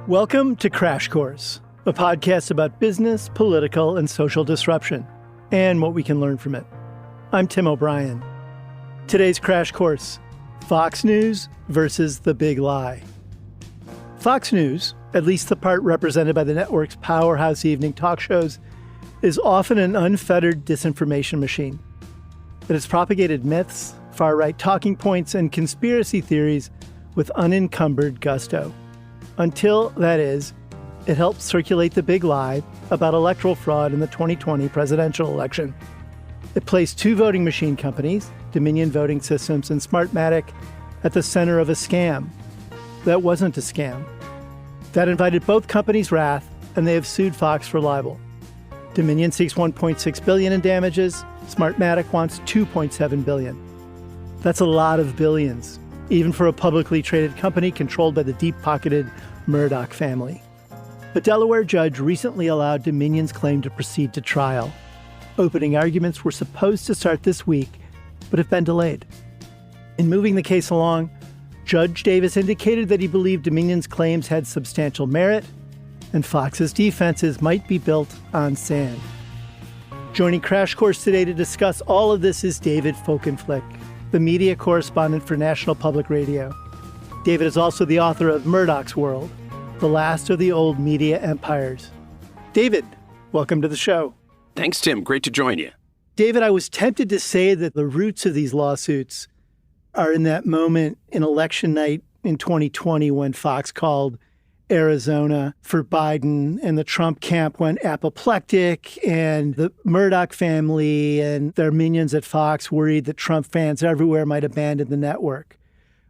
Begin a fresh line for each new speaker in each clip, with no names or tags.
Welcome to Crash Course, a podcast about business, political, and social disruption, and what we can learn from it. I'm Tim O'Brien. Today's Crash Course, Fox News versus the big lie. Fox News, at least the part represented by the network's powerhouse evening talk shows, is often an unfettered disinformation machine. It has propagated myths, far-right talking points, and conspiracy theories with unencumbered gusto. Until, that is, it helped circulate the big lie about electoral fraud in the 2020 presidential election. It placed two voting machine companies, Dominion Voting Systems and Smartmatic, at the center of a scam. That wasn't a scam. That invited both companies' wrath, and they have sued Fox for libel. Dominion seeks $1.6 billion in damages. Smartmatic wants $2.7 billion. That's a lot of billions, even for a publicly traded company controlled by the deep-pocketed Murdoch family. A Delaware judge recently allowed Dominion's claim to proceed to trial. Opening arguments were supposed to start this week, but have been delayed. In moving the case along, Judge Davis indicated that he believed Dominion's claims had substantial merit, and Fox's defenses might be built on sand. Joining Crash Course today to discuss all of this is David Folkenflik, the media correspondent for National Public Radio. David is also the author of Murdoch's World, the last of the old media empires. David, welcome to the show.
Thanks, Tim. Great to join you.
David, I was tempted to say that the roots of these lawsuits are in that moment in election night in 2020 when Fox called Arizona for Biden and the Trump camp went apoplectic and the Murdoch family and their minions at Fox worried that Trump fans everywhere might abandon the network.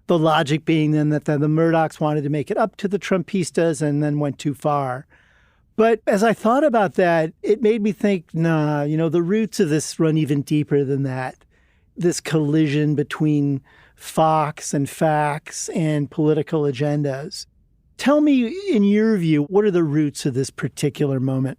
The logic being then that the Murdochs wanted to make it up to the Trumpistas and then went too far. But as I thought about that, it made me think, the roots of this run even deeper than that. This collision between Fox and facts and political agendas. Tell me, in your view, what are the roots of this particular moment?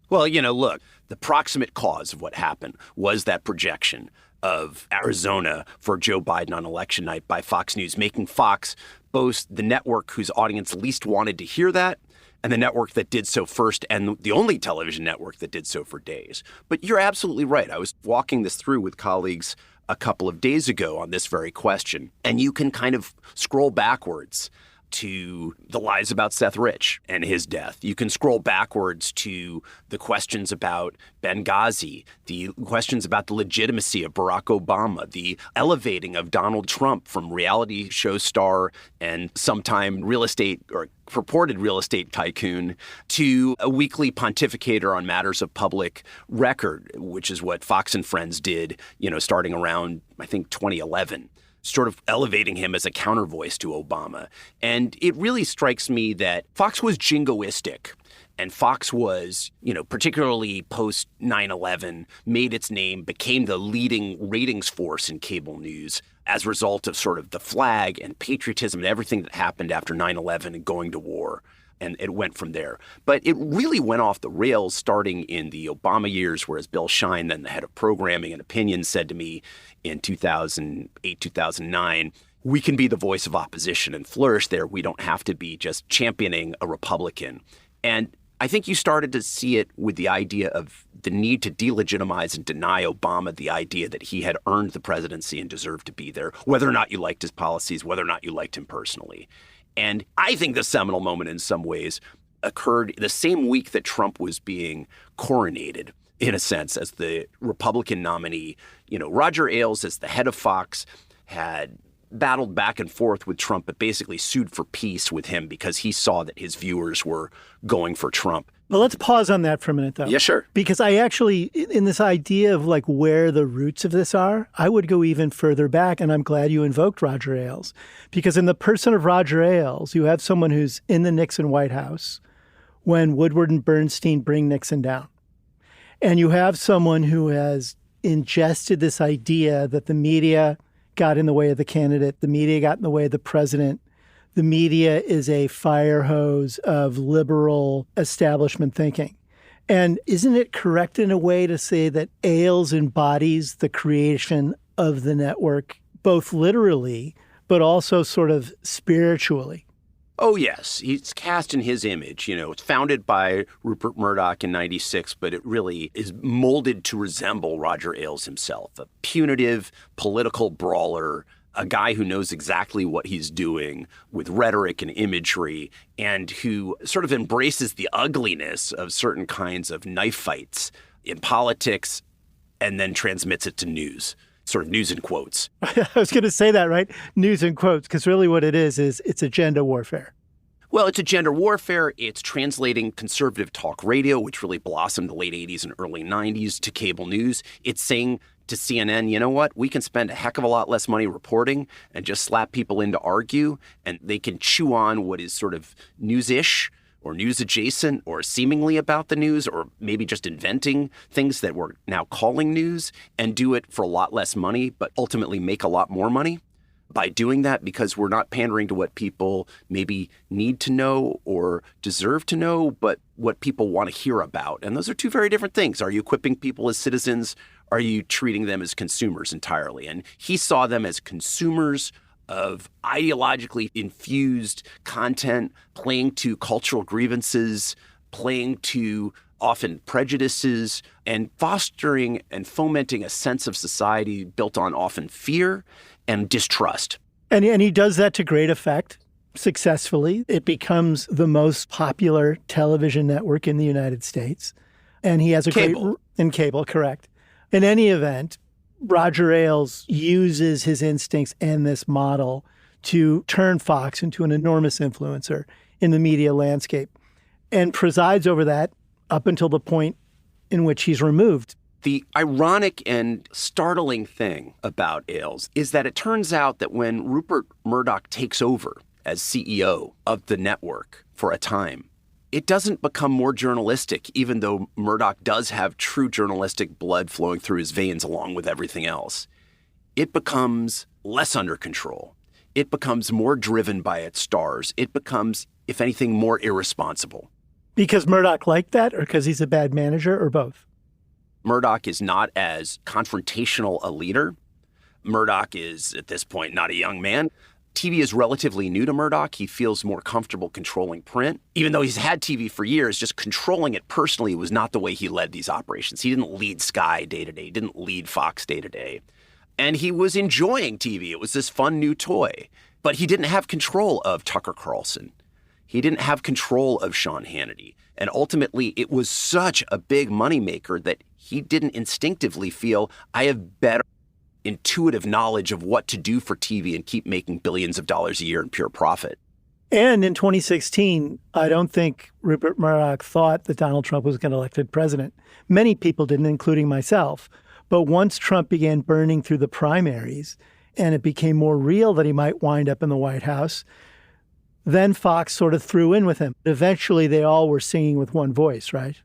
Well, look, the proximate cause of what happened was that projection of Arizona for Joe Biden on election night by Fox News, making Fox both the network whose audience least wanted to hear that and the network that did so first and the only television network that did so for days. But you're absolutely right. I was walking this through with colleagues a couple of days ago on this very question, and you can kind of scroll backwards to the lies about Seth Rich and his death. You can scroll backwards to the questions about Benghazi, the questions about the legitimacy of Barack Obama, the elevating of Donald Trump from reality show star and sometime real estate or purported real estate tycoon to a weekly pontificator on matters of public record, which is what Fox and Friends did, starting around, I think, 2011. Sort of elevating him as a countervoice to Obama. And it really strikes me that Fox was jingoistic. And Fox was, particularly post 9/11, made its name, became the leading ratings force in cable news as a result of sort of the flag and patriotism and everything that happened after 9/11 and going to war. And it went from there. But it really went off the rails starting in the Obama years, whereas Bill Shine, then the head of programming and opinion, said to me in 2008, 2009, we can be the voice of opposition and flourish there. We don't have to be just championing a Republican. And I think you started to see it with the idea of the need to delegitimize and deny Obama the idea that he had earned the presidency and deserved to be there, whether or not you liked his policies, whether or not you liked him personally. And I think the seminal moment in some ways occurred the same week that Trump was being coronated, in a sense, as the Republican nominee. Roger Ailes, as the head of Fox, had battled back and forth with Trump, but basically sued for peace with him because he saw that his viewers were going for Trump.
Well, let's pause on that for a minute, though.
Yeah, sure.
Because I actually, in this idea of where the roots of this are, I would go even further back, and I'm glad you invoked Roger Ailes. Because in the person of Roger Ailes, you have someone who's in the Nixon White House when Woodward and Bernstein bring Nixon down. And you have someone who has ingested this idea that the media got in the way of the candidate, the media got in the way of the president. The media is a fire hose of liberal establishment thinking. And isn't it correct in a way to say that Ailes embodies the creation of the network, both literally, but also sort of spiritually?
Oh, yes. He's cast in his image. It's founded by Rupert Murdoch in 96, but it really is molded to resemble Roger Ailes himself, a punitive political brawler, a guy who knows exactly what he's doing with rhetoric and imagery, and who sort of embraces the ugliness of certain kinds of knife fights in politics and then transmits it to news. Sort of news in quotes.
I was going to say that, right? News in quotes, because really what it is it's agenda warfare.
Well, it's agenda warfare. It's translating conservative talk radio, which really blossomed in the late 80s and early 90s, to cable news. It's saying to CNN, you know what? We can spend a heck of a lot less money reporting and just slap people in to argue, and they can chew on what is sort of news-ish or news adjacent or seemingly about the news, or maybe just inventing things that we're now calling news, and do it for a lot less money, but ultimately make a lot more money by doing that, because we're not pandering to what people maybe need to know or deserve to know, but what people want to hear about. And those are two very different things. Are you equipping people as citizens? Are you treating them as consumers entirely? And he saw them as consumers of ideologically infused content, playing to cultural grievances, playing to often prejudices, and fostering and fomenting a sense of society built on often fear and distrust.
And he does that to great effect, successfully. It becomes the most popular television network in the United States. And he has a
Cable.
In cable, correct. In any event, Roger Ailes uses his instincts and this model to turn Fox into an enormous influencer in the media landscape and presides over that up until the point in which he's removed.
The ironic and startling thing about Ailes is that it turns out that when Rupert Murdoch takes over as CEO of the network for a time, it doesn't become more journalistic, even though Murdoch does have true journalistic blood flowing through his veins along with everything else. It becomes less under control. It becomes more driven by its stars. It becomes, if anything, more irresponsible.
Because Murdoch liked that, or because he's a bad manager, or both?
Murdoch is not as confrontational a leader. Murdoch is, at this point, not a young man. TV is relatively new to Murdoch. He feels more comfortable controlling print. Even though he's had TV for years, just controlling it personally was not the way he led these operations. He didn't lead Sky day to day, didn't lead Fox day to day. And he was enjoying TV. It was this fun new toy. But he didn't have control of Tucker Carlson. He didn't have control of Sean Hannity. And ultimately, it was such a big moneymaker that he didn't instinctively feel, I have better intuitive knowledge of what to do for TV and keep making billions of dollars a year in pure profit.
And in 2016, I don't think Rupert Murdoch thought that Donald Trump was going to get elected president. Many people didn't, including myself. But once Trump began burning through the primaries and it became more real that he might wind up in the White House, then Fox sort of threw in with him. Eventually, they all were singing with one voice, right?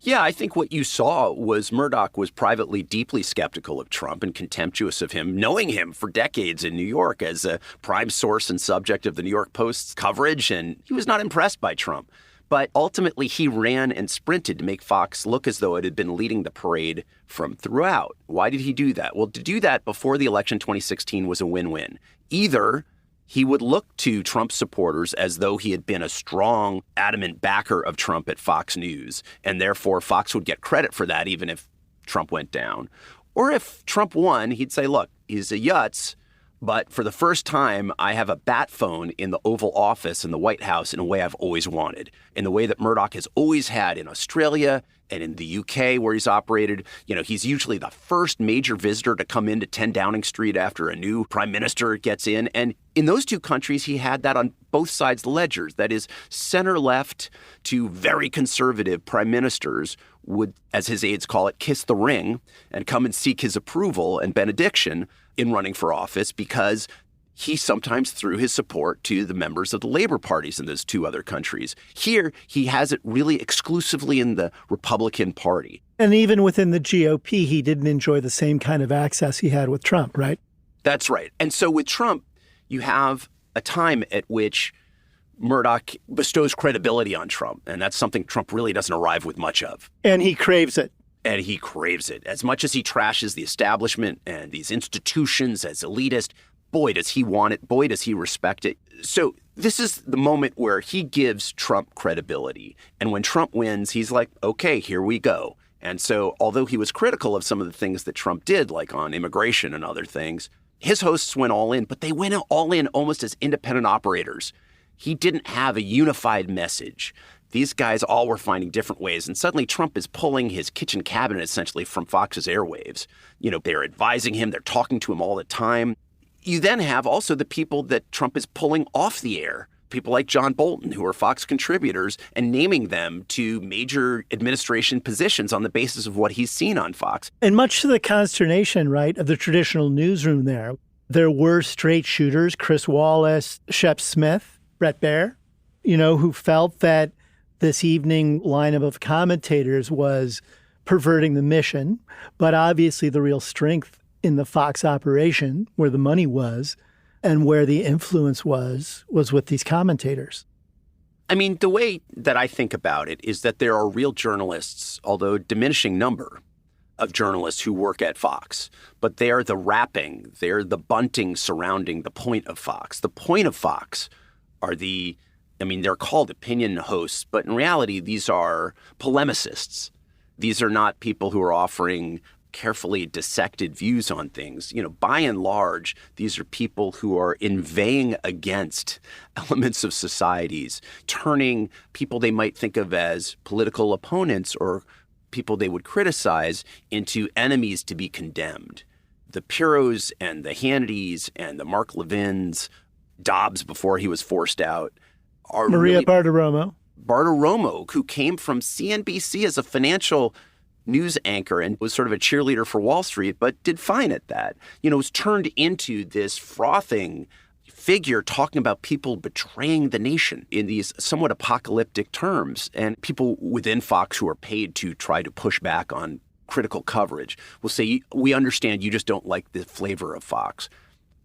Yeah, I think what you saw was Murdoch was privately deeply skeptical of Trump and contemptuous of him, knowing him for decades in New York as a prime source and subject of the New York Post's coverage, and he was not impressed by Trump. But ultimately, he ran and sprinted to make Fox look as though it had been leading the parade from throughout. Why did he do that? Well, to do that before the election 2016 was a win-win. Either he would look to Trump's supporters as though he had been a strong, adamant backer of Trump at Fox News, and therefore Fox would get credit for that even if Trump went down. Or if Trump won, he'd say, look, he's a yutz, but for the first time, I have a bat phone in the Oval Office in the White House in a way I've always wanted, in the way that Murdoch has always had in Australia and in the UK where he's operated. You know, he's usually the first major visitor to come into 10 Downing Street after a new prime minister gets in. And in those two countries, he had that on both sides of the ledgers. That is, center-left to very conservative prime ministers would, as his aides call it, kiss the ring and come and seek his approval and benediction in running for office, because he sometimes threw his support to the members of the labor parties in those two other countries. Here, he has it really exclusively in the Republican Party.
And even within the GOP, he didn't enjoy the same kind of access he had with Trump, right?
That's right. And so with Trump, you have a time at which Murdoch bestows credibility on Trump, and that's something Trump really doesn't arrive with much of.
And he craves it.
And he craves it. As much as he trashes the establishment and these institutions as elitist, boy, does he want it. Boy, does he respect it. So this is the moment where he gives Trump credibility. And when Trump wins, he's like, okay, here we go. And so although he was critical of some of the things that Trump did, like on immigration and other things, his hosts went all in, but they went all in almost as independent operators. He didn't have a unified message. These guys all were finding different ways. And suddenly Trump is pulling his kitchen cabinet essentially from Fox's airwaves. They're advising him. They're talking to him all the time. You then have also the people that Trump is pulling off the air, people like John Bolton, who are Fox contributors, and naming them to major administration positions on the basis of what he's seen on Fox.
And much to the consternation, right, of the traditional newsroom there were straight shooters, Chris Wallace, Shep Smith, Brett Baer, who felt that this evening lineup of commentators was perverting the mission. But obviously the real strength in the Fox operation, where the money was and where the influence was with these commentators.
I mean, the way that I think about it is that there are real journalists, although diminishing number of journalists who work at Fox, but they are the wrapping, they're the bunting surrounding the point of Fox. The point of Fox are they're called opinion hosts, but in reality, these are polemicists. These are not people who are offering carefully dissected views on things. By and large, these are people who are inveighing against elements of societies, turning people they might think of as political opponents or people they would criticize into enemies to be condemned. The Piros and the Hannitys and the Mark Levins, Dobbs before he was forced out, are
Maria Bartiromo,
who came from CNBC as a financial news anchor and was sort of a cheerleader for Wall Street, but did fine at that. Was turned into this frothing figure talking about people betraying the nation in these somewhat apocalyptic terms. And people within Fox who are paid to try to push back on critical coverage will say, we understand you just don't like the flavor of Fox.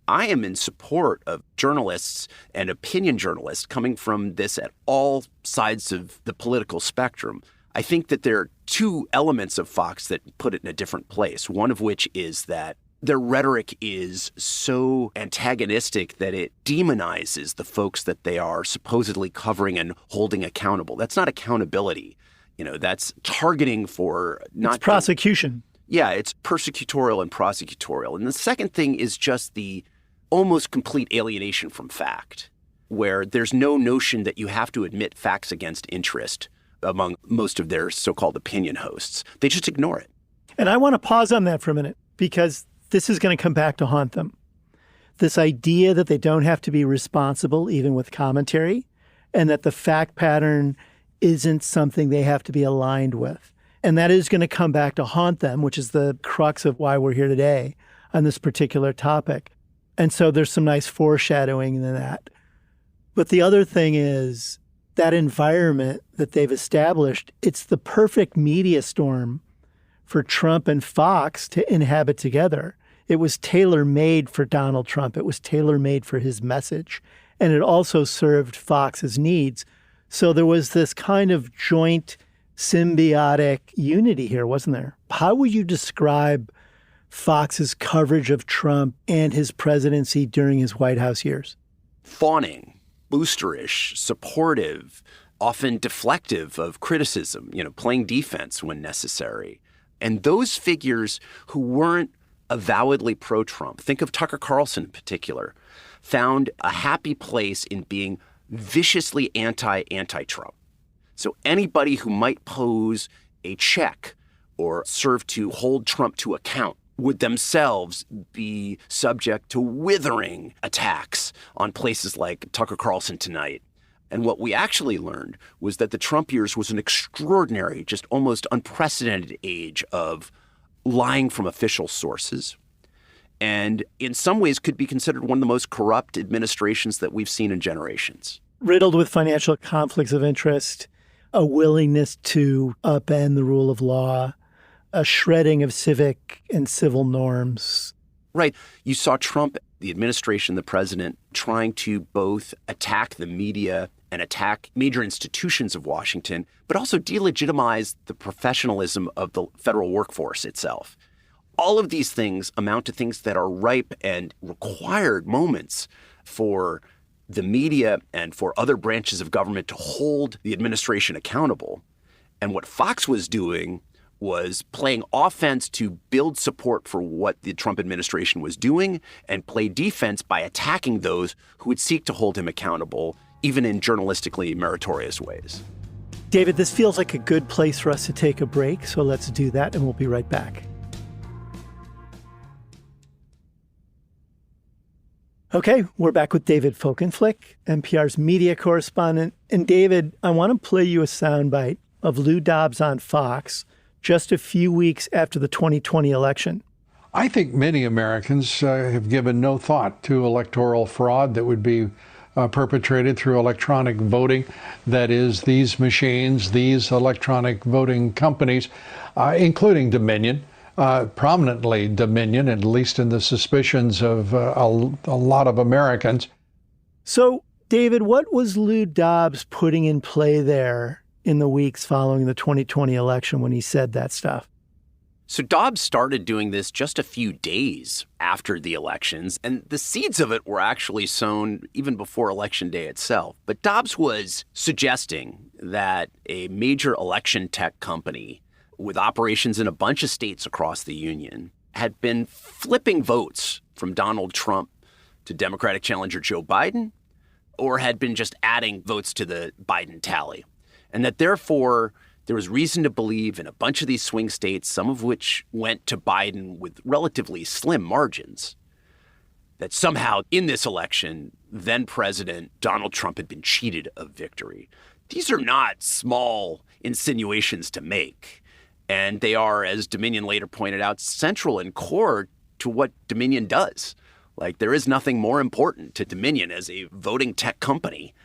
I am in support of journalists and opinion journalists coming from this at all sides of the political spectrum. I think that there are two elements of Fox that put it in a different place, one of which is that their rhetoric is so antagonistic that it demonizes the folks that they are supposedly covering and holding accountable. That's not accountability. That's targeting for not—
It's prosecution.
Yeah, it's persecutorial and prosecutorial. And the second thing is just the almost complete alienation from fact, where there's no notion that you have to admit facts against interest among most of their so-called opinion hosts. They just ignore it.
And I want to pause on that for a minute, because this is going to come back to haunt them. This idea that they don't have to be responsible, even with commentary, and that the fact pattern isn't something they have to be aligned with. And that is going to come back to haunt them, which is the crux of why we're here today on this particular topic. And so there's some nice foreshadowing in that. But the other thing is that environment that they've established, it's the perfect media storm for Trump and Fox to inhabit together. It was tailor-made for Donald Trump. It was tailor-made for his message. And it also served Fox's needs. So there was this kind of joint symbiotic unity here, wasn't there? How would you describe Fox's coverage of Trump and his presidency during his White House years?
Fawning, boosterish, supportive, often deflective of criticism, playing defense when necessary. And those figures who weren't avowedly pro-Trump, think of Tucker Carlson in particular, found a happy place in being viciously anti-Trump. So anybody who might pose a check or serve to hold Trump to account would themselves be subject to withering attacks on places like Tucker Carlson Tonight. And what we actually learned was that the Trump years was an extraordinary, just almost unprecedented age of lying from official sources, and in some ways could be considered one of the most corrupt administrations that we've seen in generations.
Riddled with financial conflicts of interest, a willingness to upend the rule of law, a shredding of civic and civil norms.
Right. You saw Trump, the administration, the president, trying to both attack the media and attack major institutions of Washington, but also delegitimize the professionalism of the federal workforce itself. All of these things amount to things that are ripe and required moments for the media and for other branches of government to hold the administration accountable. And what Fox was doing was playing offense to build support for what the Trump administration was doing and play defense by attacking those who would seek to hold him accountable, even in journalistically meritorious ways.
David, this feels like a good place for us to take a break, so let's do that, and we'll be right back. Okay, we're back with David Folkenflik, NPR's media correspondent. And David, I want to play you a soundbite of Lou Dobbs on Fox just a few weeks after the 2020 election.
I think many Americans have given no thought to electoral fraud that would be perpetrated through electronic voting. That is, these machines, these electronic voting companies, including Dominion, prominently Dominion, at least in the suspicions of a lot of Americans.
So, David, what was Lou Dobbs putting in play there in the weeks following the 2020 election when he said that stuff?
So Dobbs started doing this just a few days after the elections, and the seeds of it were actually sown even before Election Day itself. But Dobbs was suggesting that a major election tech company with operations in a bunch of states across the union had been flipping votes from Donald Trump to Democratic challenger Joe Biden, or had been just adding votes to the Biden tally. And that therefore there was reason to believe in a bunch of these swing states, some of which went to Biden with relatively slim margins, that somehow in this election, then President Donald Trump had been cheated of victory. These are not small insinuations to make. And they are, as Dominion later pointed out, central and core to what Dominion does. Like, there is nothing more important to Dominion as a voting tech company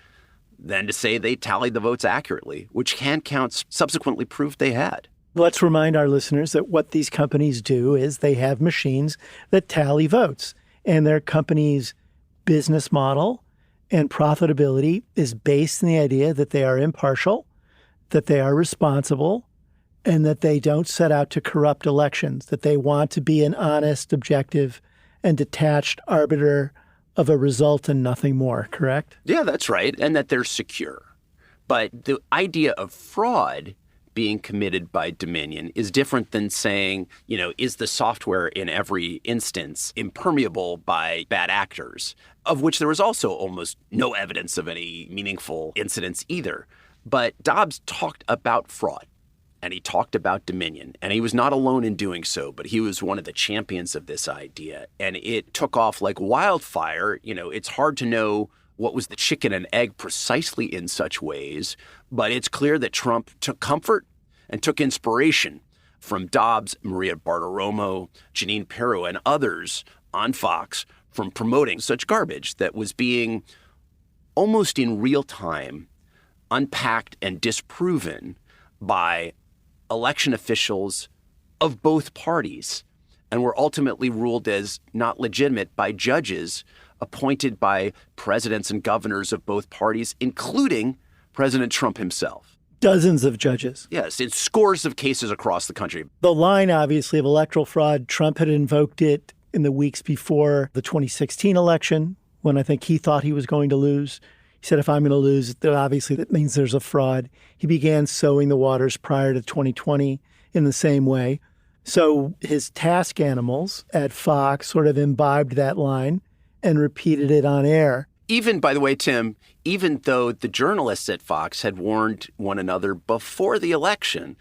than to say they tallied the votes accurately, which hand counts subsequently proved they had.
Let's remind our listeners that what these companies do is they have machines that tally votes, and their company's business model and profitability is based in the idea that they are impartial, that they are responsible, and that they don't set out to corrupt elections, that they want to be an honest, objective, and detached arbiter of a result and nothing more, correct?
Yeah, that's right. And that they're secure. But the idea of fraud being committed by Dominion is different than saying, is the software in every instance impermeable by bad actors, of which there was also almost no evidence of any meaningful incidents either. But Dobbs talked about fraud. And he talked about Dominion, and he was not alone in doing so, but he was one of the champions of this idea. And it took off like wildfire. It's hard to know what was the chicken and egg precisely in such ways, but it's clear that Trump took comfort and took inspiration from Dobbs, Maria Bartiromo, Jeanine Pirro, and others on Fox from promoting such garbage that was being almost in real time unpacked and disproven by election officials of both parties, and were ultimately ruled as not legitimate by judges appointed by presidents and governors of both parties, including President Trump himself.
Dozens of judges.
Yes, in scores of cases across the country.
The line, obviously, of electoral fraud, Trump had invoked it in the weeks before the 2016 election, when I think he thought he was going to lose. He said, if I'm going to lose, then obviously that means there's a fraud. He began sowing the waters prior to 2020 in the same way. So his task animals at Fox sort of imbibed that line and repeated it on air.
Even, by the way, Tim, even though the journalists at Fox had warned one another before the election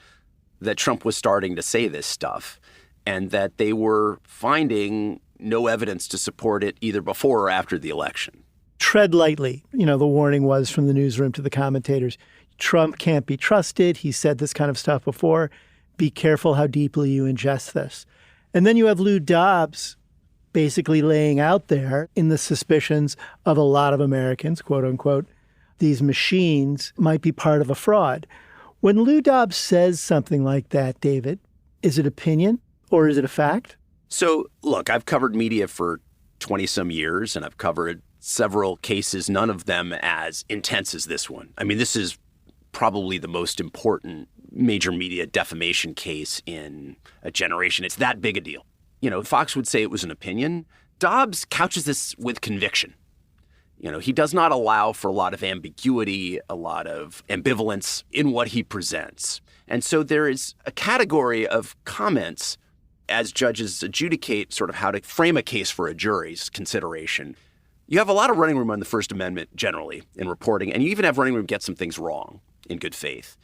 that Trump was starting to say this stuff, and that they were finding no evidence to support it either before or after the election.
Tread lightly. The warning was from the newsroom to the commentators. Trump can't be trusted. He said this kind of stuff before. Be careful how deeply you ingest this. And then you have Lou Dobbs basically laying out there in the suspicions of a lot of Americans, quote unquote, these machines might be part of a fraud. When Lou Dobbs says something like that, David, is it opinion or is it a fact?
So, look, I've covered media for 20-some years, and I've covered several cases, none of them as intense as this one. I mean, this is probably the most important major media defamation case in a generation. It's that big a deal. Fox would say it was an opinion. Dobbs couches this with conviction. He does not allow for a lot of ambiguity, a lot of ambivalence in what he presents. And so there is a category of comments as judges adjudicate sort of how to frame a case for a jury's consideration. You have a lot of running room on the First Amendment generally in reporting, and you even have running room to get some things wrong in good faith.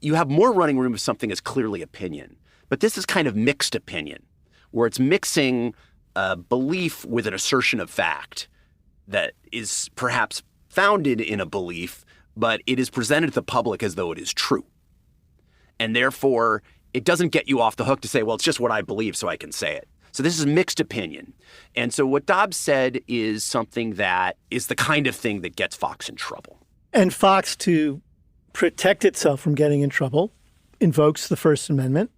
You have more running room if something is clearly opinion. But this is kind of mixed opinion, where it's mixing a belief with an assertion of fact that is perhaps founded in a belief, but it is presented to the public as though it is true. And therefore, it doesn't get you off the hook to say, well, it's just what I believe, so I can say it. So this is mixed opinion. And so what Dobbs said is something that is the kind of thing that gets Fox in trouble.
And Fox, to protect itself from getting in trouble, invokes the First Amendment.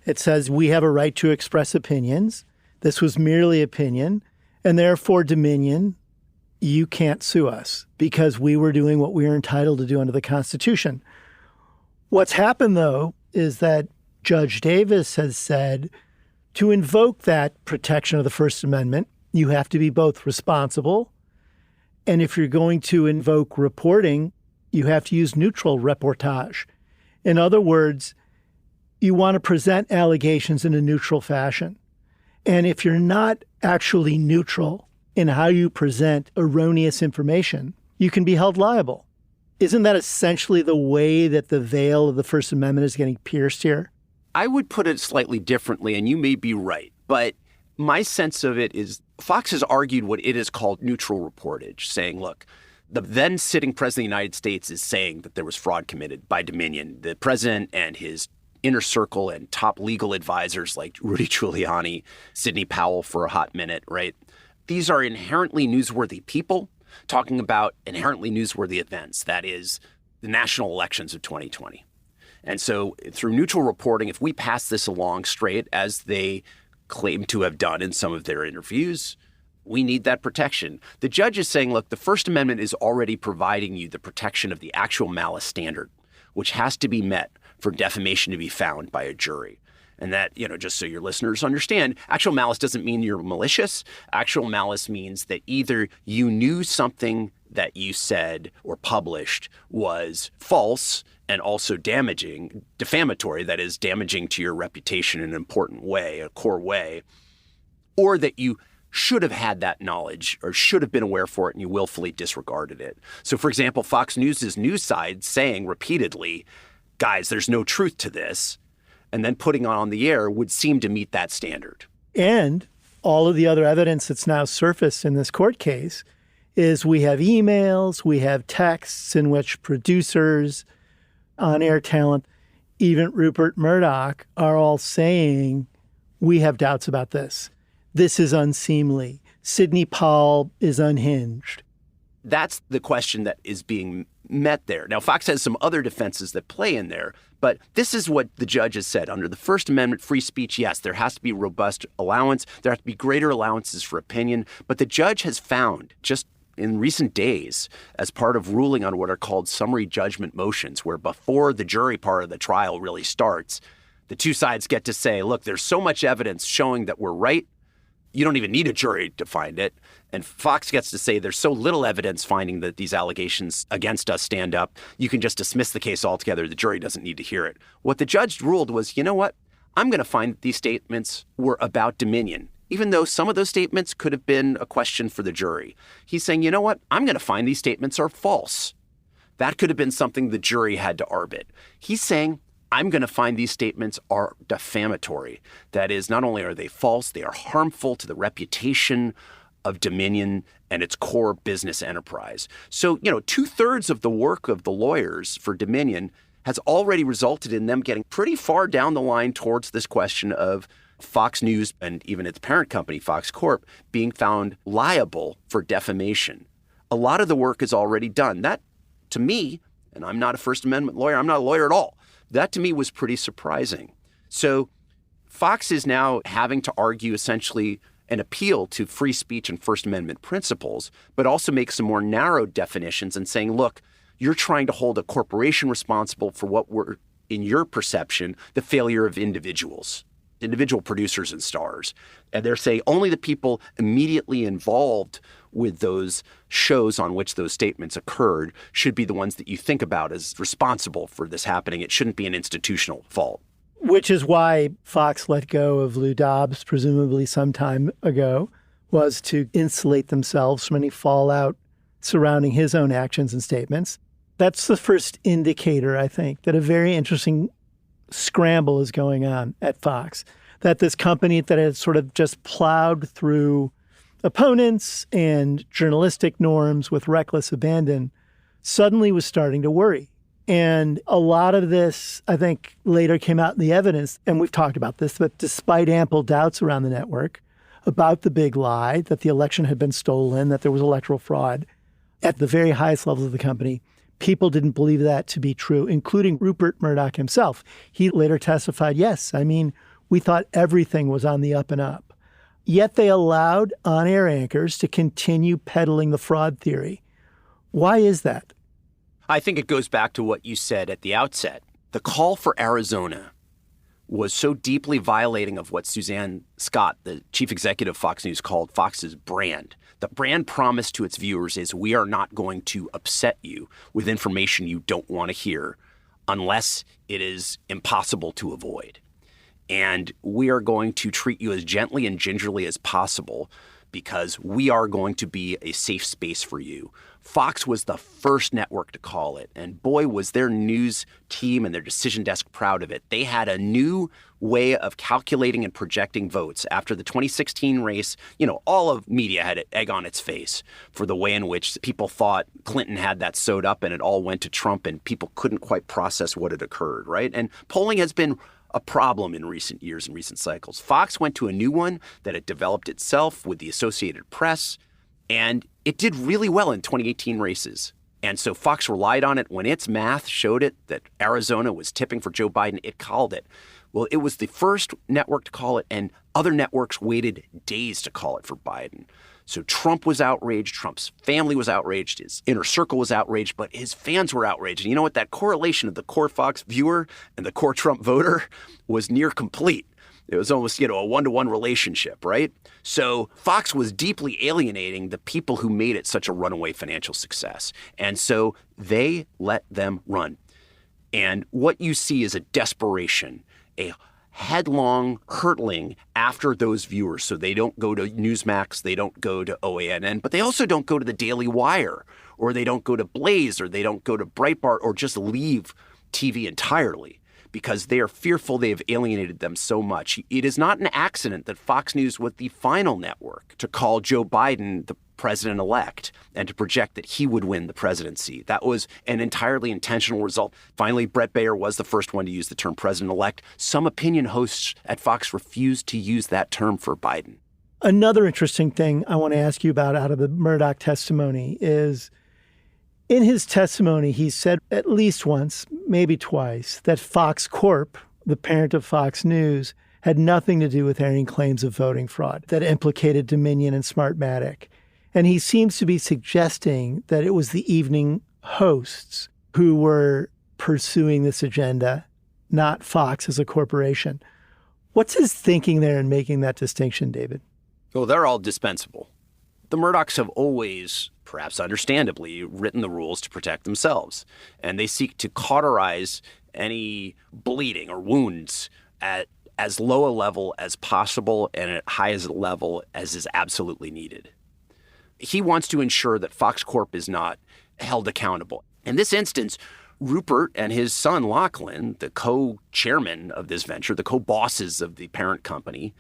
It says we have a right to express opinions. This was merely opinion, and therefore, Dominion, you can't sue us because we were doing what we are entitled to do under the Constitution. What's happened, though, is that Judge Davis has said to invoke that protection of the First Amendment, you have to be both responsible, and if you're going to invoke reporting, you have to use neutral reportage. In other words, you want to present allegations in a neutral fashion. And if you're not actually neutral in how you present erroneous information, you can be held liable. Isn't that essentially the way that the veil of the First Amendment is getting pierced here?
I would put it slightly differently, and you may be right. But my sense of it is Fox has argued what it has called neutral reportage, saying, look, the then sitting president of the United States is saying that there was fraud committed by Dominion. The president and his inner circle and top legal advisors like Rudy Giuliani, Sidney Powell for a hot minute, right? These are inherently newsworthy people talking about inherently newsworthy events, that is, the national elections of 2020. And so through neutral reporting, if we pass this along straight, as they claim to have done in some of their interviews, we need that protection. The judge is saying, look, the First Amendment is already providing you the protection of the actual malice standard, which has to be met for defamation to be found by a jury. And that, just so your listeners understand, actual malice doesn't mean you're malicious. Actual malice means that either you knew something that you said or published was false and also damaging, defamatory, that is, damaging to your reputation in an important way, a core way, or that you should have had that knowledge or should have been aware for it and you willfully disregarded it. So, for example, Fox News' news side saying repeatedly, guys, there's no truth to this, and then putting on the air would seem to meet that standard.
And all of the other evidence that's now surfaced in this court case is we have emails, we have texts in which producers, on-air talent, even Rupert Murdoch are all saying, we have doubts about this. This is unseemly. Sidney Powell is unhinged.
That's the question that is being met there. Now, Fox has some other defenses that play in there, but this is what the judge has said. Under the First Amendment, free speech, yes, there has to be robust allowance. There have to be greater allowances for opinion. But the judge has found, just in recent days, as part of ruling on what are called summary judgment motions, where before the jury part of the trial really starts, the two sides get to say, look, there's so much evidence showing that we're right. You don't even need a jury to find it. And Fox gets to say there's so little evidence finding that these allegations against us stand up. You can just dismiss the case altogether. The jury doesn't need to hear it. What the judge ruled was, you know what? I'm going to find that these statements were about Dominion, even though some of those statements could have been a question for the jury. He's saying, you know what? I'm going to find these statements are false. That could have been something the jury had to arbit. He's saying, I'm going to find these statements are defamatory. That is, not only are they false, they are harmful to the reputation of Dominion and its core business enterprise. So, 2/3 of the work of the lawyers for Dominion has already resulted in them getting pretty far down the line towards this question of Fox News and even its parent company, Fox Corp, being found liable for defamation. A lot of the work is already done. That, to me, and I'm not a First Amendment lawyer, I'm not a lawyer at all, that to me was pretty surprising. So Fox is now having to argue essentially an appeal to free speech and First Amendment principles, but also make some more narrow definitions and saying, look, you're trying to hold a corporation responsible for what were, in your perception, the failure of individuals. individual producers and stars. And they're saying only the people immediately involved with those shows on which those statements occurred should be the ones that you think about as responsible for this happening. It shouldn't be an institutional fault.
Which is why Fox let go of Lou Dobbs, presumably some time ago, was to insulate themselves from any fallout surrounding his own actions and statements. That's the first indicator, I think, that a very interesting scramble is going on at Fox, that this company that had sort of just plowed through opponents and journalistic norms with reckless abandon suddenly was starting to worry. And a lot of this, I think, later came out in the evidence, and we've talked about this, but despite ample doubts around the network about the big lie, that the election had been stolen, that there was electoral fraud, at the very highest levels of the company, people didn't believe that to be true, including Rupert Murdoch himself. He later testified, yes, I mean, we thought everything was on the up and up. Yet they allowed on-air anchors to continue peddling the fraud theory. Why is that?
I think it goes back to what you said at the outset. The call for Arizona was so deeply violating of what Suzanne Scott, the chief executive of Fox News, called Fox's brand. The brand promise to its viewers is we are not going to upset you with information you don't want to hear unless it is impossible to avoid. And we are going to treat you as gently and gingerly as possible because we are going to be a safe space for you. Fox was the first network to call it, and boy, was their news team and their decision desk proud of it. They had a new way of calculating and projecting votes. After the 2016 race, all of media had egg on its face for the way in which people thought Clinton had that sewed up and it all went to Trump and people couldn't quite process what had occurred, right? And polling has been a problem in recent years and recent cycles. Fox went to a new one that had developed itself with the Associated Press, and it did really well in 2018 races. And so Fox relied on it. When its math showed it that Arizona was tipping for Joe Biden, it called it. Well, it was the first network to call it, and other networks waited days to call it for Biden. So Trump was outraged, Trump's family was outraged, his inner circle was outraged, but his fans were outraged. And you know what? That correlation of the core Fox viewer and the core Trump voter was near complete. It was almost, a one-to-one relationship, right? So Fox was deeply alienating the people who made it such a runaway financial success. And so they let them run. And what you see is a desperation, a headlong hurtling after those viewers. So they don't go to Newsmax, they don't go to OANN, but they also don't go to the Daily Wire, or they don't go to Blaze, or they don't go to Breitbart, or just leave TV entirely because they are fearful they have alienated them so much. It is not an accident that Fox News was the final network to call Joe Biden the president-elect and to project that he would win the presidency. That was an entirely intentional result. Finally, Brett Baer was the first one to use the term president-elect. Some opinion hosts at Fox refused to use that term for Biden.
Another interesting thing I want to ask you about out of the Murdoch testimony is, in his testimony, he said at least once, maybe twice, that Fox Corp, the parent of Fox News, had nothing to do with airing claims of voting fraud that implicated Dominion and Smartmatic. And he seems to be suggesting that it was the evening hosts who were pursuing this agenda, not Fox as a corporation. What's his thinking there in making that distinction, David?
Well, they're all dispensable. The Murdochs have always, perhaps understandably, written the rules to protect themselves. And they seek to cauterize any bleeding or wounds at as low a level as possible and at high as a level as is absolutely needed. He wants to ensure that Fox Corp is not held accountable. In this instance, Rupert and his son Lachlan, the co-chairman of this venture, the co-bosses of the parent company,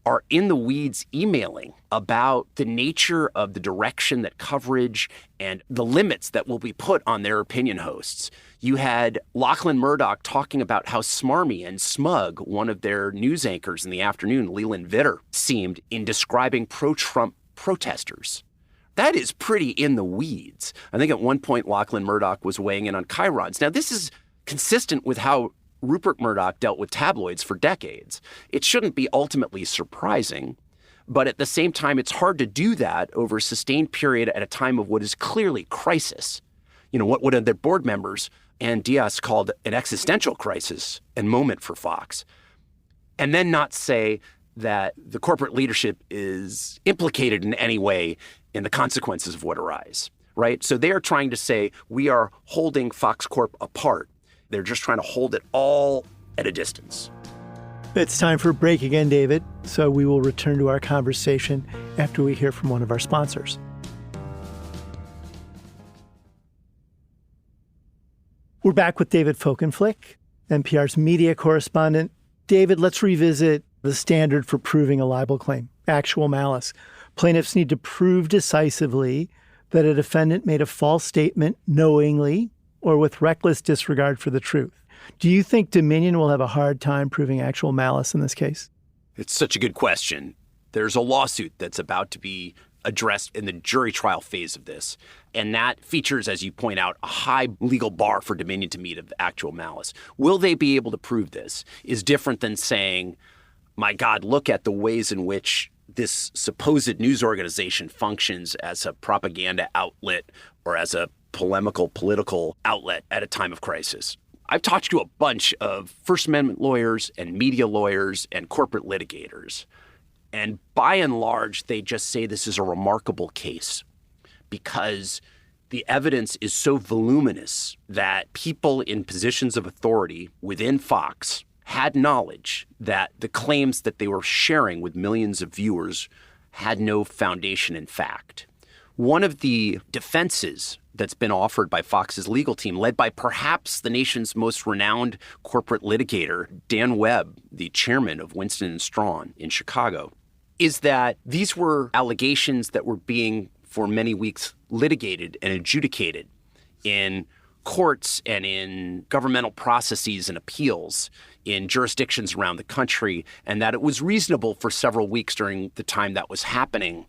are in the weeds emailing about the nature of the direction that coverage and the limits that will be put on their opinion hosts. You had Lachlan Murdoch talking about how smarmy and smug one of their news anchors in the afternoon, Leland Vitter, seemed in describing pro-Trump protesters. That is pretty in the weeds. I think at one point Lachlan Murdoch was weighing in on chyrons. Now, this is consistent with how Rupert Murdoch dealt with tabloids for decades. It shouldn't be ultimately surprising, but at the same time, it's hard to do that over a sustained period at a time of what is clearly crisis. What one of their board members, Ann Diaz, called an existential crisis and moment for Fox. and then not say that the corporate leadership is implicated in any way in the consequences of what arise, right? So they are trying to say we are holding Fox Corp apart. They're just trying to hold it all at a distance.
It's time for a break again, David, so we will return to our conversation after we hear from one of our sponsors. We're back with David Folkenflik, NPR's media correspondent. David, let's revisit the standard for proving a libel claim, actual malice. Plaintiffs need to prove decisively that a defendant made a false statement knowingly or with reckless disregard for the truth. Do you think Dominion will have a hard time proving actual malice in this case?
It's such a good question. There's a lawsuit that's about to be addressed in the jury trial phase of this. And that features, as you point out, a high legal bar for Dominion to meet of actual malice. Will they be able to prove this is different than saying, my God, look at the ways in which this supposed news organization functions as a propaganda outlet or as a polemical political outlet at a time of crisis. I've talked to a bunch of First Amendment lawyers and media lawyers and corporate litigators. And by and large, they just say this is a remarkable case because the evidence is so voluminous that people in positions of authority within Fox had knowledge that the claims that they were sharing with millions of viewers had no foundation in fact. One of the defenses that's been offered by Fox's legal team, led by perhaps the nation's most renowned corporate litigator, Dan Webb, the chairman of Winston & Strawn in Chicago, is that these were allegations that were being, for many weeks, litigated and adjudicated in courts and in governmental processes and appeals in jurisdictions around the country, and that it was reasonable for several weeks during the time that was happening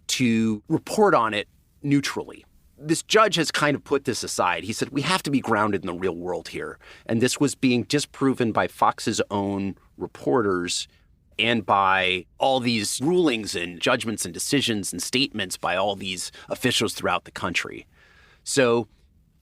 to report on it neutrally. This judge has kind of put this aside. He said, we have to be grounded in the real world here. And this was being disproven by Fox's own reporters and by all these rulings and judgments and decisions and statements by all these officials throughout the country. So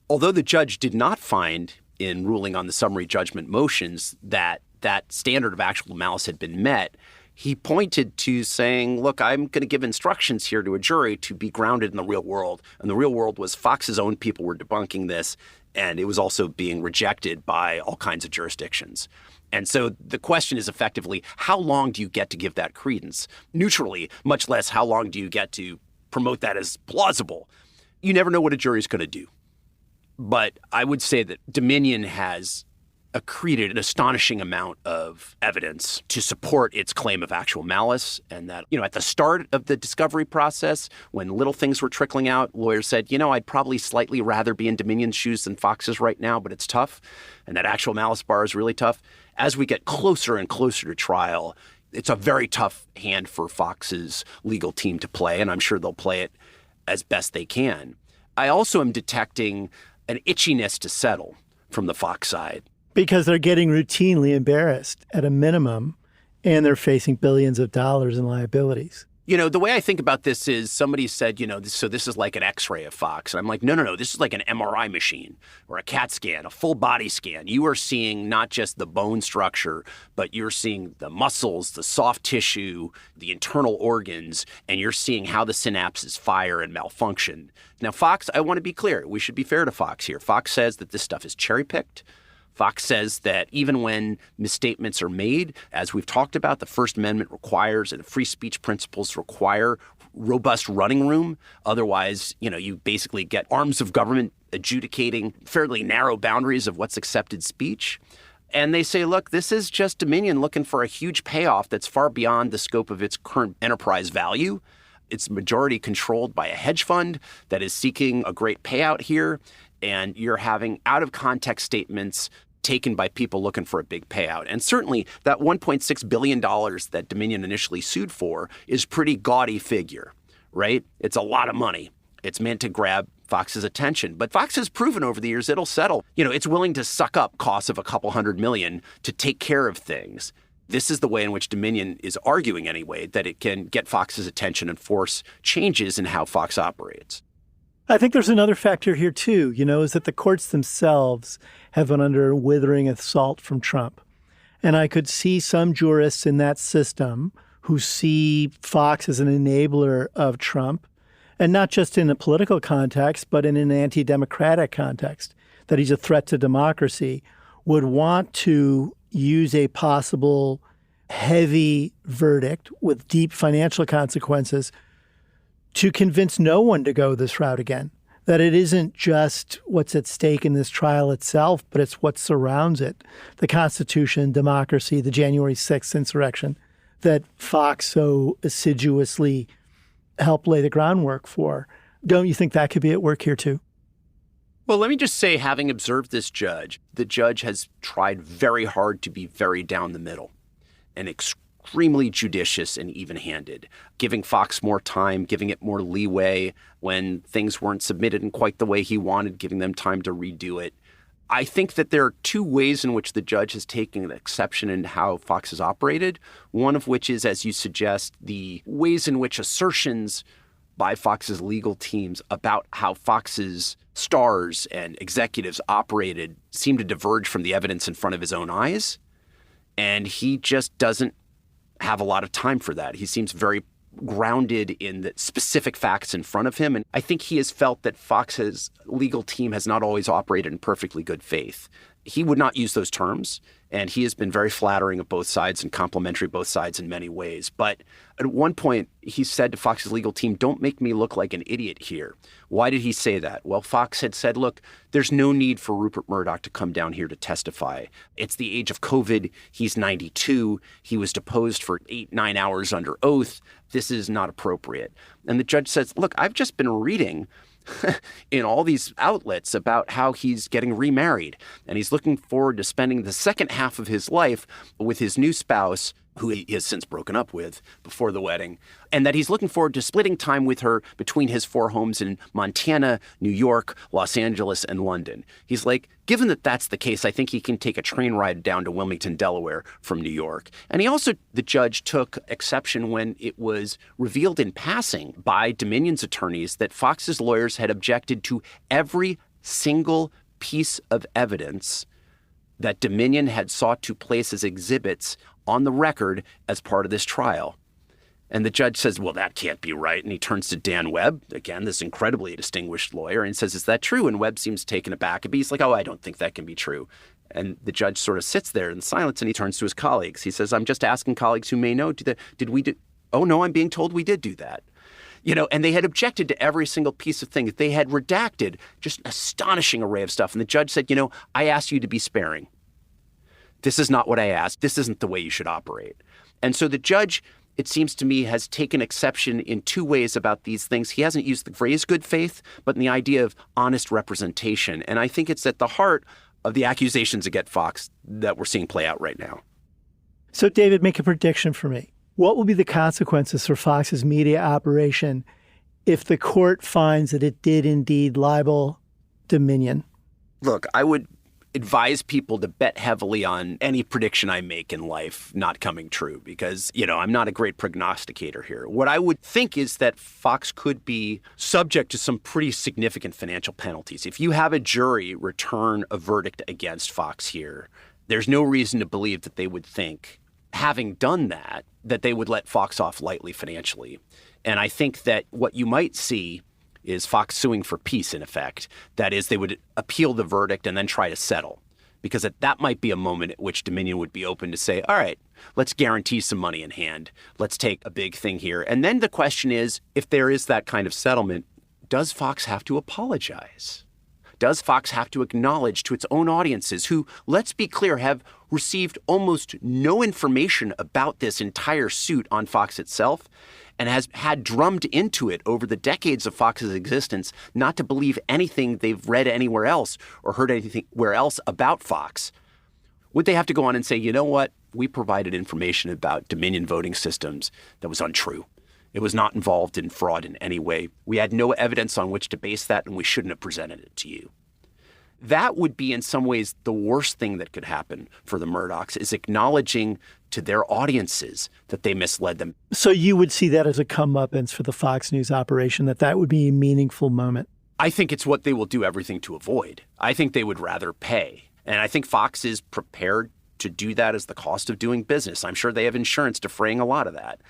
although the judge did not find in ruling on the summary judgment motions that that standard of actual malice had been met, he pointed to saying, look, I'm going to give instructions here to a jury to be grounded in the real world. And the real world was Fox's own people were debunking this, and it was also being rejected by all kinds of jurisdictions. And so the question is effectively, how long do you get to give that credence? Neutrally, much less how long do you get to promote that as plausible? You never know what a jury is going to do. But I would say that Dominion has accreted an astonishing amount of evidence to support its claim of actual malice. And that, at the start of the discovery process, when little things were trickling out, lawyers said, I'd probably slightly rather be in Dominion's shoes than Fox's right now, but it's tough. And that actual malice bar is really tough. As we get closer and closer to trial, it's a very tough hand for Fox's legal team to play, and I'm sure they'll play it as best they can. I also am detecting an itchiness to settle from the Fox side.
Because they're getting routinely embarrassed at a minimum, and they're facing billions of dollars in liabilities.
The way I think about this is somebody said, so this is like an X-ray of Fox. And I'm like, no. This is like an MRI machine or a CAT scan, a full body scan. You are seeing not just the bone structure, but you're seeing the muscles, the soft tissue, the internal organs, and you're seeing how the synapses fire and malfunction. Now, Fox, I want to be clear. We should be fair to Fox here. Fox says that this stuff is cherry-picked. Fox says that even when misstatements are made, as we've talked about, the First Amendment requires and the free speech principles require robust running room. Otherwise, you basically get arms of government adjudicating fairly narrow boundaries of what's accepted speech. And they say, look, this is just Dominion looking for a huge payoff that's far beyond the scope of its current enterprise value. It's majority controlled by a hedge fund that is seeking a great payout here. And you're having out-of-context statements taken by people looking for a big payout. And certainly that $1.6 billion that Dominion initially sued for is pretty gaudy figure, right? It's a lot of money. It's meant to grab Fox's attention. But Fox has proven over the years it'll settle. It's willing to suck up costs of a couple $100 million to take care of things. This is the way in which Dominion is arguing anyway, that it can get Fox's attention and force changes in how Fox operates.
I think there's another factor here, too, is that the courts themselves have been under withering assault from Trump. And I could see some jurists in that system who see Fox as an enabler of Trump, and not just in a political context, but in an anti-democratic context, that he's a threat to democracy, would want to use a possible heavy verdict with deep financial consequences to convince no one to go this route again. That it isn't just what's at stake in this trial itself, but it's what surrounds it. The Constitution, democracy, the January 6th insurrection that Fox so assiduously helped lay the groundwork for. Don't you think that could be at work here too?
Well, let me just say, having observed this judge, the judge has tried very hard to be very down the middle and extremely judicious and even-handed, giving Fox more time, giving it more leeway when things weren't submitted in quite the way he wanted, giving them time to redo it. I think that there are two ways in which the judge has taken an exception in how Fox has operated, one of which is, as you suggest, the ways in which assertions by Fox's legal teams about how Fox's stars and executives operated seem to diverge from the evidence in front of his own eyes. And he just doesn't have a lot of time for that. He seems very grounded in the specific facts in front of him. And I think he has felt that Fox's legal team has not always operated in perfectly good faith. He would not use those terms, and he has been very flattering of both sides and complimentary of both sides in many ways. But at one point, he said to Fox's legal team, "Don't make me look like an idiot here." Why did he say that? Well, Fox had said, look, there's no need for Rupert Murdoch to come down here to testify. It's the age of COVID. He's 92. He was deposed for 8-9 hours under oath. This is not appropriate. And the judge says, look, I've just been reading in all these outlets about how he's getting remarried and he's looking forward to spending the second half of his life with his new spouse, who he has since broken up with before the wedding, and that he's looking forward to splitting time with her between his 4 homes in Montana, New York, Los Angeles, and London. He's like, given that that's the case, I think he can take a train ride down to Wilmington, Delaware from New York. And he also, the judge, took exception when it was revealed in passing by Dominion's attorneys that Fox's lawyers had objected to every single piece of evidence that Dominion had sought to place as exhibits on the record as part of this trial. And the judge says, well, that can't be right. And he turns to Dan Webb, again, this incredibly distinguished lawyer, and says, is that true? And Webb seems taken aback. But he's like, oh, I don't think that can be true. And the judge sort of sits there in silence, and he turns to his colleagues. He says, I'm just asking colleagues who may know, did we do? Oh, no, I'm being told we did do that. You know, and they had objected to every single piece of thing that they had redacted, just an astonishing array of stuff. And the judge said, I asked you to be sparing. This is not what I asked. This isn't the way you should operate. And so the judge, it seems to me, has taken exception in two ways about these things. He hasn't used the phrase good faith, but in the idea of honest representation. And I think it's at the heart of the accusations against Fox that we're seeing play out right now.
So, David, make a prediction for me. What will be the consequences for Fox's media operation if the court finds that it did indeed libel Dominion?
Look, I would advise people to bet heavily on any prediction I make in life not coming true because, I'm not a great prognosticator here. What I would think is that Fox could be subject to some pretty significant financial penalties. If you have a jury return a verdict against Fox here, there's no reason to believe that they would think, having done that they would let Fox off lightly financially. And I think that what you might see is Fox suing for peace, in effect. That is, they would appeal the verdict and then try to settle. Because that might be a moment at which Dominion would be open to say, all right, let's guarantee some money in hand. Let's take a big thing here. And then the question is, if there is that kind of settlement, does Fox have to apologize? Does Fox have to acknowledge to its own audiences who, let's be clear, have received almost no information about this entire suit on Fox itself and has had drummed into it over the decades of Fox's existence not to believe anything they've read anywhere else or heard anywhere else about Fox? Would they have to go on and say, you know what, we provided information about Dominion voting systems that was untrue. It was not involved in fraud in any way. We had no evidence on which to base that, and we shouldn't have presented it to you. That would be in some ways the worst thing that could happen for the Murdochs, is acknowledging to their audiences that they misled them.
So you would see that as a comeuppance for the Fox News operation, that would be a meaningful moment?
I think it's what they will do everything to avoid. I think they would rather pay. And I think Fox is prepared to do that as the cost of doing business. I'm sure they have insurance defraying a lot of that.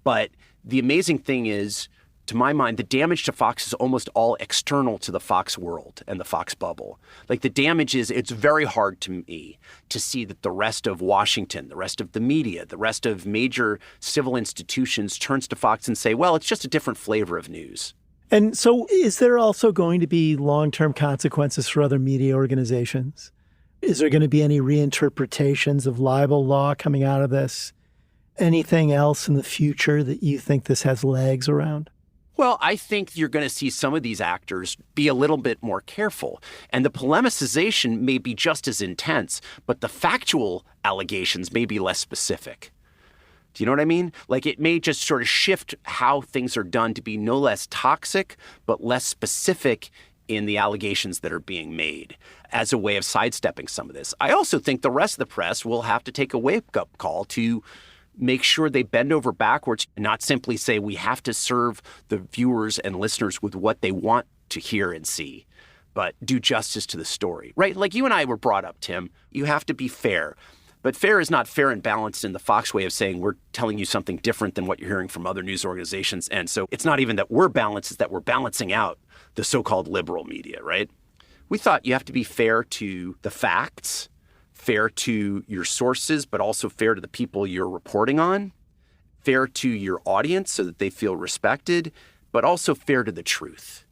But the amazing thing is, to my mind, the damage to Fox is almost all external to the Fox world and the Fox bubble. Like the damage is, it's very hard to me to see that the rest of Washington, the rest of the media, the rest of major civil institutions turns to Fox and say, well, it's just a different flavor of news.
And so is there also going to be long-term consequences for other media organizations? Is there going to be any reinterpretations of libel law coming out of this? Anything else in the future that you think this has legs around?
Well, I think you're going to see some of these actors be a little bit more careful. And the polemicization may be just as intense, but the factual allegations may be less specific. Do you know what I mean? Like it may just sort of shift how things are done to be no less toxic, but less specific in the allegations that are being made as a way of sidestepping some of this. I also think the rest of the press will have to take a wake-up call to make sure they bend over backwards and not simply say we have to serve the viewers and listeners with what they want to hear and see, but do justice to the story, right? Like you and I were brought up, Tim, you have to be fair. But fair is not fair and balanced in the Fox way of saying we're telling you something different than what you're hearing from other news organizations. And so it's not even that we're balanced, it's that we're balancing out the so-called liberal media, right? We thought you have to be fair to the facts, fair to your sources, but also fair to the people you're reporting on, fair to your audience so that they feel respected, but also fair to the truth.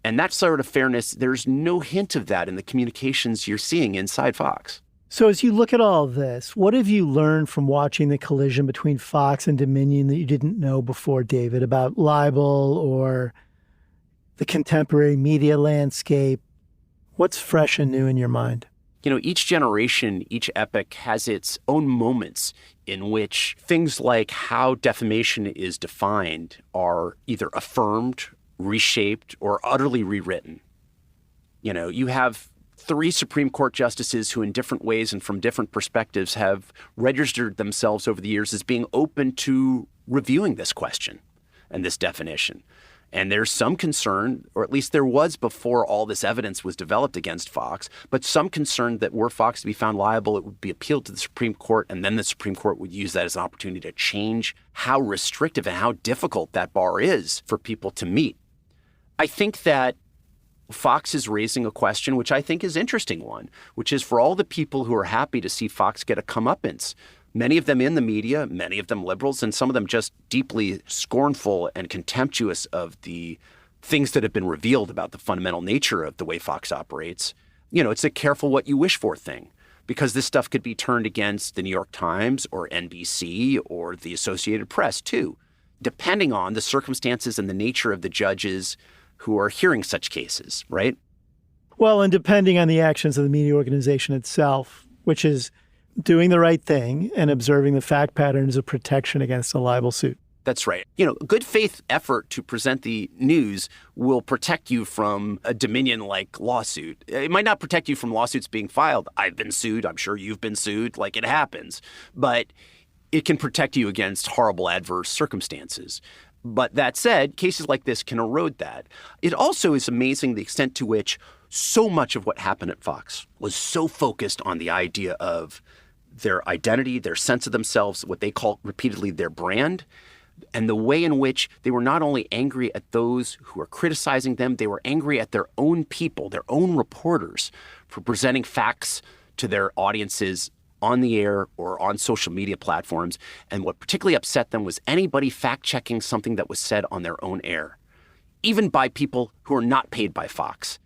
And that sort of fairness, there's no hint of that in the communications you're seeing inside Fox.
So as you look at all of this, what have you learned from watching the collision between Fox and Dominion that you didn't know before, David, about libel or the contemporary media landscape? What's fresh and new in your mind?
You know, each generation, each epoch has its own moments in which things like how defamation is defined are either affirmed, reshaped, or utterly rewritten. You know, you have 3 Supreme Court justices who in different ways and from different perspectives have registered themselves over the years as being open to reviewing this question and this definition. And there's some concern, or at least there was before all this evidence was developed against Fox, but some concern that were Fox to be found liable, it would be appealed to the Supreme Court, and then the Supreme Court would use that as an opportunity to change how restrictive and how difficult that bar is for people to meet. I think that Fox is raising a question, which I think is an interesting one, which is for all the people who are happy to see Fox get a comeuppance, many of them in the media, many of them liberals, and some of them just deeply scornful and contemptuous of the things that have been revealed about the fundamental nature of the way Fox operates. You know, it's a careful what you wish for thing, because this stuff could be turned against the New York Times or NBC or the Associated Press too, depending on the circumstances and the nature of the judges who are hearing such cases, right?
Well, and depending on the actions of the media organization itself, which is doing the right thing and observing the fact patterns of protection against a libel suit.
That's right. You know, good faith effort to present the news will protect you from a Dominion-like lawsuit. It might not protect you from lawsuits being filed. I've been sued. I'm sure you've been sued. Like, it happens. But it can protect you against horrible adverse circumstances. But that said, cases like this can erode that. It also is amazing the extent to which so much of what happened at Fox was so focused on the idea of their identity, their sense of themselves, what they call repeatedly their brand, and the way in which they were not only angry at those who were criticizing them, they were angry at their own people, their own reporters, for presenting facts to their audiences on the air or on social media platforms. And what particularly upset them was anybody fact-checking something that was said on their own air, even by people who are not paid by Fox.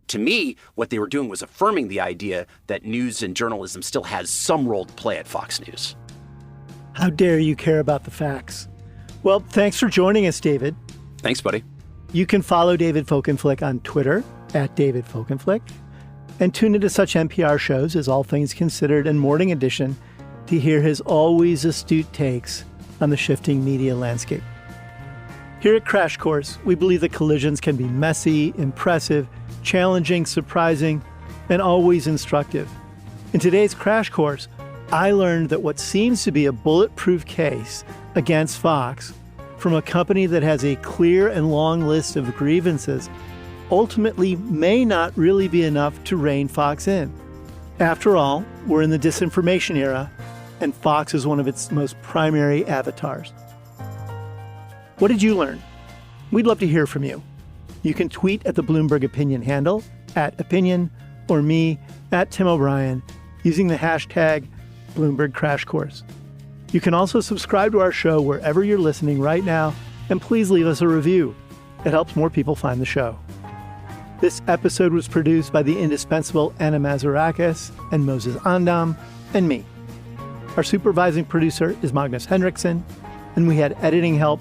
To me, what they were doing was affirming the idea that news and journalism still has some role to play at Fox News.
How dare you care about the facts? Well, thanks for joining us, David.
Thanks, buddy.
You can follow David Folkenflik on Twitter @David Folkenflik, and tune into such NPR shows as All Things Considered and Morning Edition to hear his always astute takes on the shifting media landscape. Here at Crash Course, we believe that collisions can be messy, impressive, challenging, surprising, and always instructive. In today's Crash Course, I learned that what seems to be a bulletproof case against Fox from a company that has a clear and long list of grievances ultimately may not really be enough to rein Fox in. After all, we're in the disinformation era, and Fox is one of its most primary avatars. What did you learn? We'd love to hear from you. You can tweet at the Bloomberg Opinion handle, @opinion, or me, @Tim O'Brien, using the hashtag Bloomberg Crash Course. You can also subscribe to our show wherever you're listening right now, and please leave us a review. It helps more people find the show. This episode was produced by the indispensable Anna Mazurakis and Moses Andam, and me. Our supervising producer is Magnus Henriksen, and we had editing help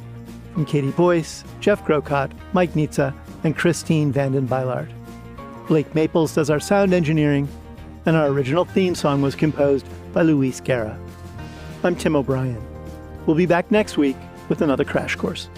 from Katie Boyce, Jeff Grocott, Mike Nitza, and Christine Vanden Beilard. Blake Maples does our sound engineering, and our original theme song was composed by Luis Guerra. I'm Tim O'Brien. We'll be back next week with another Crash Course.